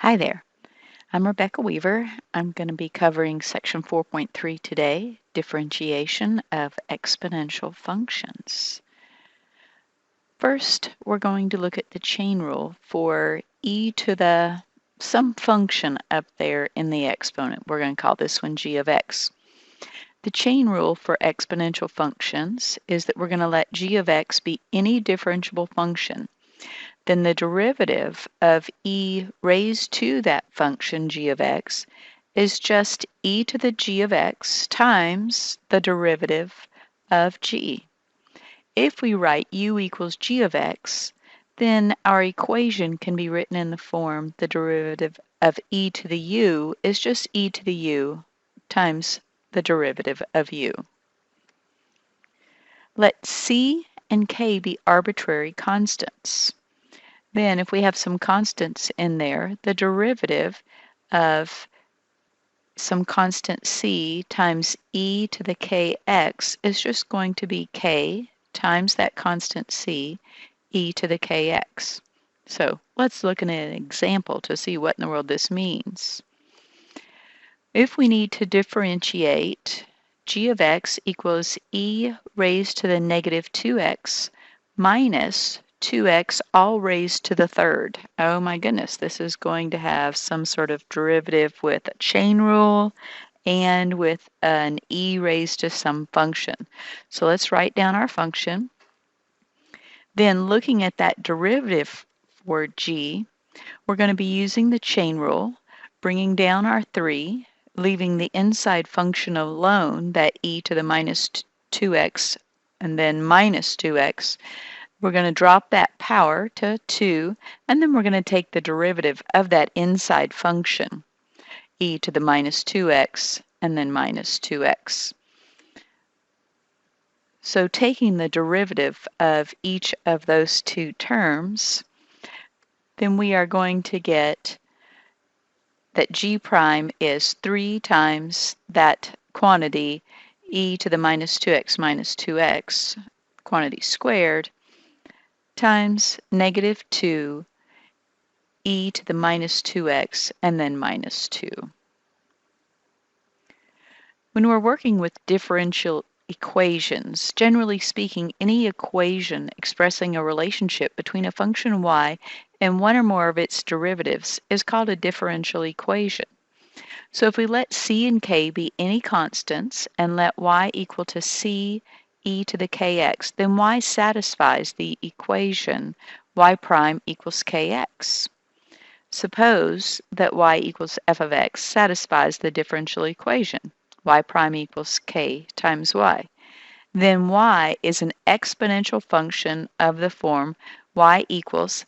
Hi there, I'm Rebecca Weaver. I'm going to be covering section 4.3 today, Differentiation of Exponential Functions. First, we're going to look at the chain rule for e to the some function up there in the exponent. We're going to call this one g of x. The chain rule for exponential functions is that we're going to let g of x be any differentiable function. Then the derivative of e raised to that function g of x is just e to the g of x times the derivative of g. If we write u equals g of x, then our equation can be written in the form the derivative of e to the u is just e to the u times the derivative of u. Let c and k be arbitrary constants. Then if we have some constants in there, the derivative of some constant c times e to the kx is just going to be k times that constant c, e to the kx. So let's look at an example to see what in the world this means. If we need to differentiate, g of x equals e raised to the negative 2x minus 2x all raised to the third. Oh my goodness, this is going to have some sort of derivative with a chain rule and with an e raised to some function. So let's write down our function. Then looking at that derivative for g, we're going to be using the chain rule, bringing down our 3, leaving the inside function alone, that e to the minus 2x and then minus 2x. We're going to drop that power to 2, and then we're going to take the derivative of that inside function, e to the minus 2x, and then minus 2x. So taking the derivative of each of those two terms, then we are going to get that g prime is 3 times that quantity, e to the minus 2x, quantity squared, times negative 2 e to the minus 2x and then minus 2. When we're working with differential equations, generally speaking, any equation expressing a relationship between a function y and one or more of its derivatives is called a differential equation. So if we let c and k be any constants and let y equal to c e to the kx, then y satisfies the equation y prime equals kx. Suppose that y equals f of x satisfies the differential equation, y prime equals k times y. Then y is an exponential function of the form y equals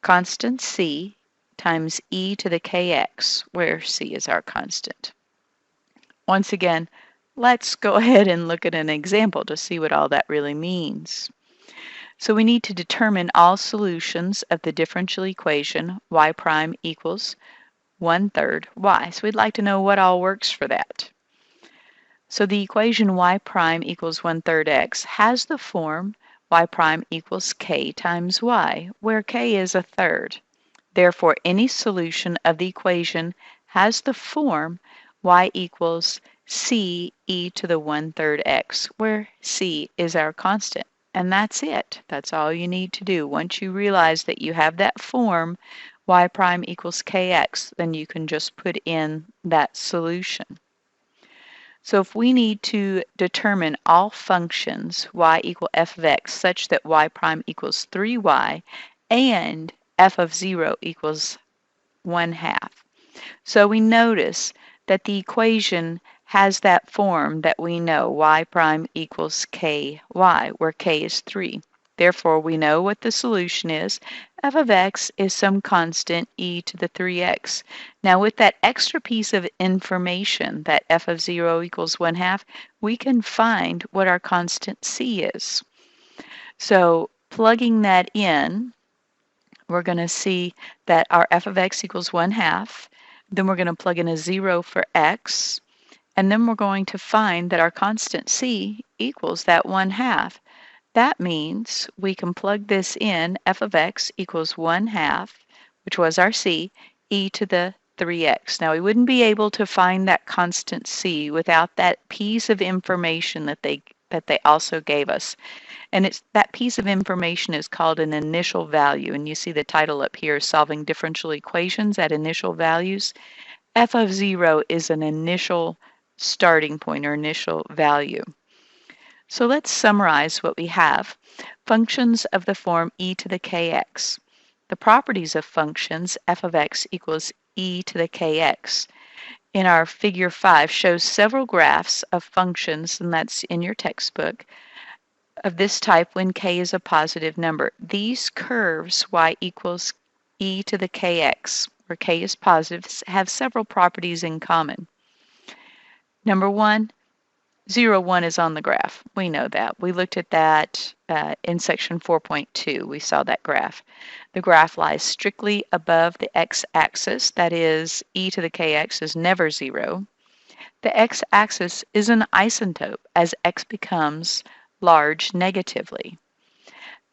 constant c times e to the kx, where c is our constant. Once again, let's go ahead and look at an example to see what all that really means. So we need to determine all solutions of the differential equation y prime equals 1/3 y. So we'd like to know what all works for that. So the equation y prime equals 1/3 x has the form y prime equals k times y, where k is a third. Therefore, any solution of the equation has the form y equals c e to the 1/3 x, where c is our constant. And that's it. That's all you need to do. Once you realize that you have that form, y prime equals kx, then you can just put in that solution. So if we need to determine all functions y equal f of x such that y prime equals 3y and f of 0 equals 1/2. So we notice that the equation has that form that we know, y prime equals ky, where k is 3. Therefore, we know what the solution is. F of x is some constant e to the 3x. Now, with that extra piece of information, that f of 0 equals 1/2, we can find what our constant c is. So, plugging that in, we're going to see that our f of x equals 1/2. Then we're going to plug in a 0 for x. And then we're going to find that our constant c equals that 1/2. That means we can plug this in, f of x equals 1/2, which was our c, e to the 3x. Now, we wouldn't be able to find that constant c without that piece of information that they also gave us. And that piece of information is called an initial value. And you see the title up here, Solving Differential Equations at Initial Values. F of 0 is an initial starting point or initial value. So let's summarize what we have. Functions of the form e to the kx. The properties of functions f of x equals e to the kx. In our figure 5 shows several graphs of functions, and that's in your textbook, of this type when k is a positive number. These curves y equals e to the kx, where k is positive, have several properties in common. Number 1, 0, 1 is on the graph. We know that. We looked at that in section 4.2. We saw that graph. The graph lies strictly above the x-axis. That is, e to the kx is never 0. The x-axis is an isotope as x becomes large negatively.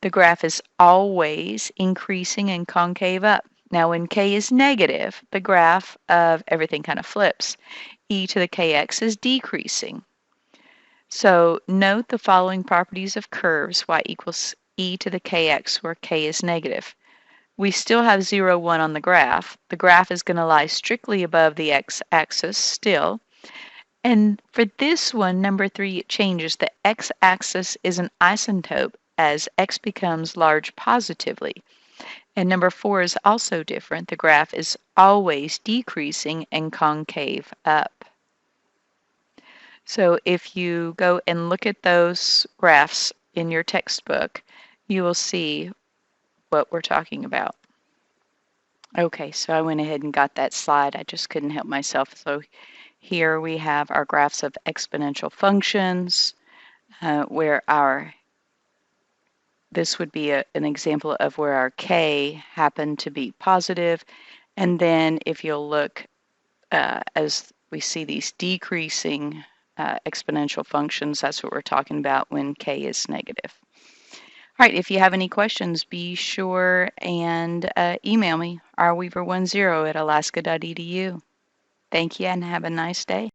The graph is always increasing and concave up. Now, when k is negative, the graph of everything kind of flips. E to the kx is decreasing. So note the following properties of curves y equals e to the kx where k is negative. We still have 0, 1 on the graph. The graph is going to lie strictly above the x-axis still. And for this one, number 3, it changes. The x-axis is an isotope as x becomes large positively. And number 4 is also different. The graph is always decreasing and concave up. So if you go and look at those graphs in your textbook, you will see what we're talking about. Okay, so I went ahead and got that slide. I just couldn't help myself. So here we have our graphs of exponential functions, where this would be an example of where our k happened to be positive. And then if you'll look as we see these decreasing exponential functions, that's what we're talking about when k is negative. All right, if you have any questions, be sure and email me, rweaver10@alaska.edu. Thank you and have a nice day.